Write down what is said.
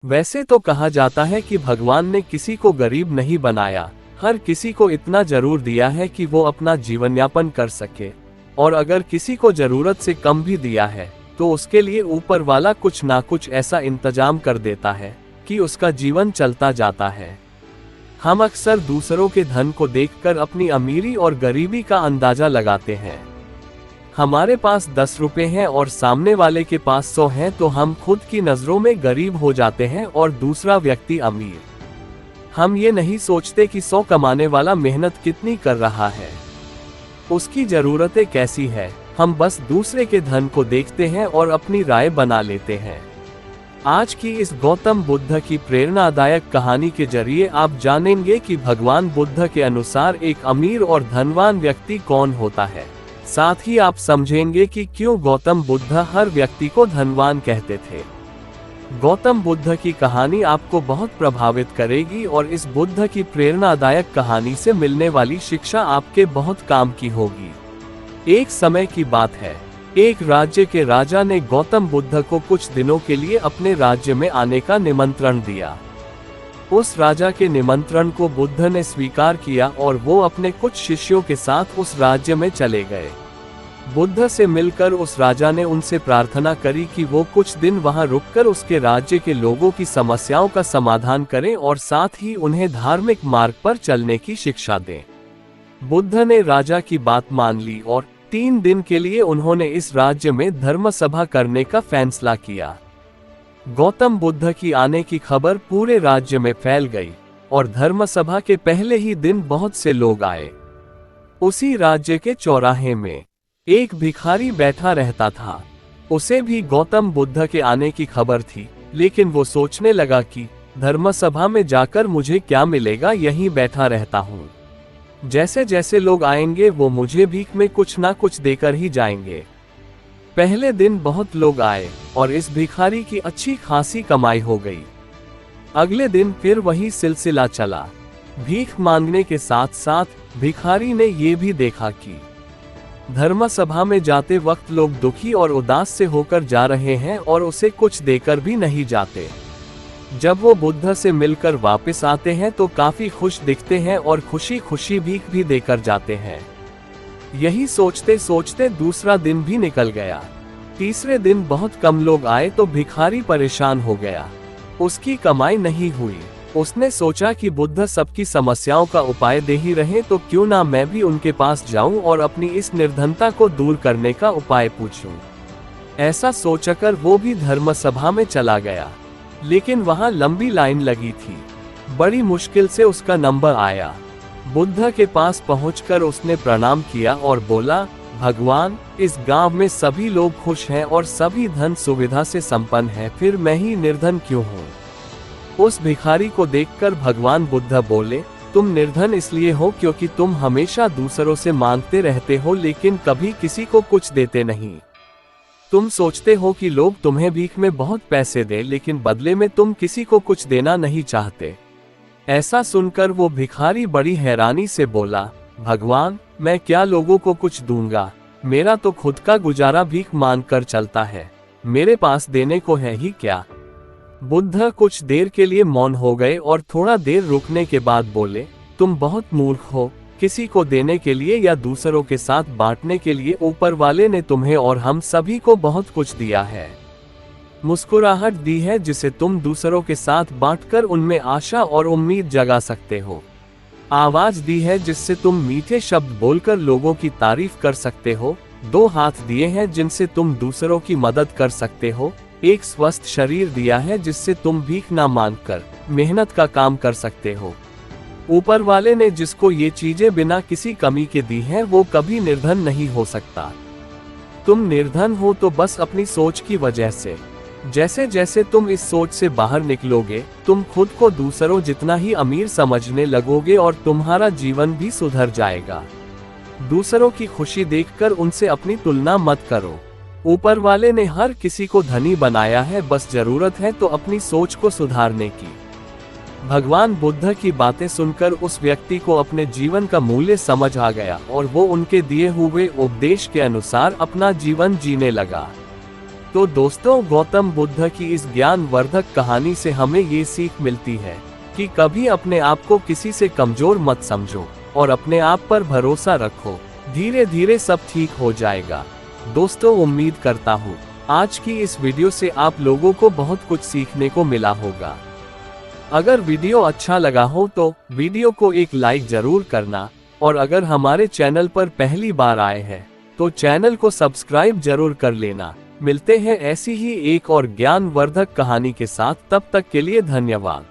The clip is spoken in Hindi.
वैसे तो कहा जाता है कि भगवान ने किसी को गरीब नहीं बनाया, हर किसी को इतना जरूर दिया है कि वो अपना जीवन यापन कर सके। और अगर किसी को जरूरत से कम भी दिया है तो उसके लिए ऊपर वाला कुछ ना कुछ ऐसा इंतजाम कर देता है कि उसका जीवन चलता जाता है। हम अक्सर दूसरों के धन को देखकर अपनी अमीरी और गरीबी का अंदाजा लगाते हैं। हमारे पास 10 रुपए हैं और सामने वाले के पास 100 हैं तो हम खुद की नजरों में गरीब हो जाते हैं और दूसरा व्यक्ति अमीर। हम ये नहीं सोचते कि 100 कमाने वाला मेहनत कितनी कर रहा है, उसकी जरूरतें कैसी है। हम बस दूसरे के धन को देखते हैं और अपनी राय बना लेते हैं। आज की इस गौतम बुद्ध की प्रेरणादायक कहानी के जरिए आप जानेंगे कि भगवान बुद्ध के अनुसार एक अमीर और धनवान व्यक्ति कौन होता है। साथ ही आप समझेंगे कि क्यों गौतम बुद्ध हर व्यक्ति को धनवान कहते थे। गौतम बुद्ध की कहानी आपको बहुत प्रभावित करेगी और इस बुद्ध की प्रेरणादायक कहानी से मिलने वाली शिक्षा आपके बहुत काम की होगी। एक समय की बात है, एक राज्य के राजा ने गौतम बुद्ध को कुछ दिनों के लिए अपने राज्य में आने का निमंत्रण दिया। उस राजा के निमंत्रण को बुद्ध ने स्वीकार किया और वो अपने कुछ शिष्यों के साथ उस राज्य में चले गए। बुद्ध से मिलकर उस राजा ने उनसे प्रार्थना करी कि वो कुछ दिन वहां रुककर उसके राज्य के लोगों की समस्याओं का समाधान करें और साथ ही उन्हें धार्मिक मार्ग पर चलने की शिक्षा दें। बुद्ध ने राजा की बात मान ली और 3 दिन के लिए उन्होंने इस राज्य में धर्म सभा करने का फैसला किया। गौतम बुद्ध की आने की खबर पूरे राज्य में फैल गई और धर्म सभा के पहले ही दिन बहुत से लोग आए। उसी राज्य के चौराहे में एक भिखारी बैठा रहता था। उसे भी गौतम बुद्ध के आने की खबर थी, लेकिन वो सोचने लगा कि धर्म सभा में जाकर मुझे क्या मिलेगा, यहीं बैठा रहता हूँ। जैसे जैसे लोग आएंगे वो मुझे भीख में कुछ ना कुछ देकर ही जाएंगे। पहले दिन बहुत लोग आए और इस भिखारी की अच्छी खासी कमाई हो गई। अगले दिन फिर वही सिलसिला चला। भीख मांगने के साथ साथ भिखारी ने ये भी देखा कि धर्म सभा में जाते वक्त लोग दुखी और उदास से होकर जा रहे हैं और उसे कुछ देकर भी नहीं जाते। जब वो बुद्ध से मिलकर वापस आते हैं तो काफी खुश दिखते हैं और खुशी खुशी भीख भी देकर जाते हैं। यही सोचते सोचते दूसरा दिन भी निकल गया। तीसरे दिन बहुत कम लोग आए तो भिखारी परेशान हो गया। उसकी कमाई नहीं हुई। उसने सोचा कि बुद्ध सबकी समस्याओं का उपाय दे ही रहे तो क्यों ना मैं भी उनके पास जाऊं और अपनी इस निर्धनता को दूर करने का उपाय पूछूं। ऐसा सोचकर वो भी धर्म सभा में चला गया, लेकिन वहां लंबी लाइन लगी थी। बड़ी मुश्किल से उसका नंबर आया। बुद्ध के पास पहुंचकर उसने प्रणाम किया और बोला, भगवान, इस गांव में सभी लोग खुश हैं और सभी धन सुविधा से संपन्न हैं, फिर मैं ही निर्धन क्यों हूँ। उस भिखारी को देखकर भगवान बुद्ध बोले, तुम निर्धन इसलिए हो क्योंकि तुम हमेशा दूसरों से मांगते रहते हो लेकिन कभी किसी को कुछ देते नहीं। तुम सोचते हो कि लोग तुम्हें भीख में बहुत पैसे दें लेकिन बदले में तुम किसी को कुछ देना नहीं चाहते। ऐसा सुनकर वो भिखारी बड़ी हैरानी से बोला, भगवान, मैं क्या लोगों को कुछ दूंगा, मेरा तो खुद का गुजारा भीख मांग कर चलता है, मेरे पास देने को है ही क्या। बुद्ध कुछ देर के लिए मौन हो गए और थोड़ा देर रुकने के बाद बोले, तुम बहुत मूर्ख हो। किसी को देने के लिए या दूसरों के साथ बांटने के लिए ऊपर वाले ने तुम्हें और हम सभी को बहुत कुछ दिया है। मुस्कुराहट दी है जिसे तुम दूसरों के साथ बांटकर उनमें आशा और उम्मीद जगा सकते हो। आवाज दी है जिससे तुम मीठे शब्द बोलकर लोगों की तारीफ कर सकते हो। 2 हाथ दिए हैं जिनसे तुम दूसरों की मदद कर सकते हो। एक स्वस्थ शरीर दिया है जिससे तुम भीख ना मांगकर मेहनत का काम कर सकते हो। ऊपर वाले ने जिसको ये चीजें बिना किसी कमी के दी हैं वो कभी निर्धन नहीं हो सकता। तुम निर्धन हो तो बस अपनी सोच की वजह से। जैसे जैसे तुम इस सोच से बाहर निकलोगे तुम खुद को दूसरों जितना ही अमीर समझने लगोगे और तुम्हारा जीवन भी सुधर जाएगा। दूसरों की खुशी देखकर उनसे अपनी तुलना मत करो। ऊपर वाले ने हर किसी को धनी बनाया है, बस जरूरत है तो अपनी सोच को सुधारने की। भगवान बुद्ध की बातें सुनकर उस व्यक्ति को अपने जीवन का मूल्य समझ आ गया और वो उनके दिए हुए उपदेश के अनुसार अपना जीवन जीने लगा। तो दोस्तों, गौतम बुद्ध की इस ज्ञानवर्धक कहानी से हमें ये सीख मिलती है कि कभी अपने आप को किसी से कमजोर मत समझो और अपने आप पर भरोसा रखो। धीरे धीरे सब ठीक हो जाएगा। दोस्तों, उम्मीद करता हूँ आज की इस वीडियो से आप लोगों को बहुत कुछ सीखने को मिला होगा। अगर वीडियो अच्छा लगा हो तो वीडियो को एक लाइक जरूर करना, और अगर हमारे चैनल पर पहली बार आए हैं तो चैनल को सब्सक्राइब जरूर कर लेना। मिलते हैं ऐसी ही एक और ज्ञानवर्धक कहानी के साथ, तब तक के लिए धन्यवाद।